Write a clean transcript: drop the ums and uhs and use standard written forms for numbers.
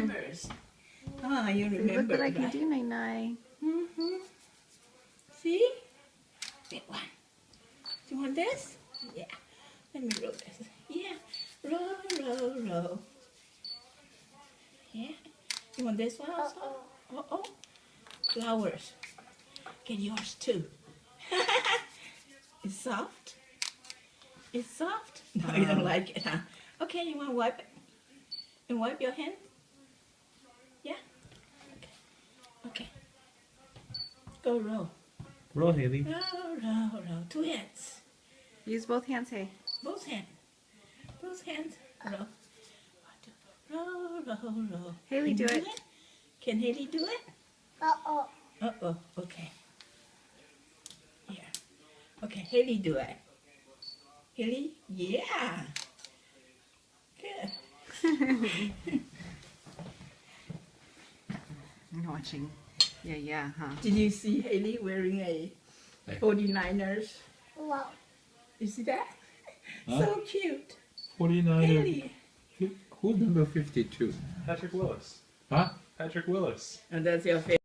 remembers. Ah, you See, look remember, what I can right? do, Nai. Mm-hmm. See? That one. Do you want this? Yeah. Let me roll this. Yeah. Roll. Yeah. You want this one also? Uh-oh. Flowers. Get yours too. It's soft? It's soft? No, you don't like it, huh? Okay, you want to wipe it? And wipe your hand? Yeah? Okay. Go roll. Roll, Haley. Roll. Two hands. Use both hands, hey. Both hands. Both hands. Roll. Roll. Haley, Can you do it. Can Haley do it? Uh-oh. Okay. Here. Okay, Haley do it. Haley? Yeah. Good. I'm watching. Yeah, huh? Did you see Haley wearing a 49ers? Wow. You see that? Huh? So cute. 49. Haley. Who's number 52? Patrick Willis. Huh? Patrick Willis. And that's your favorite.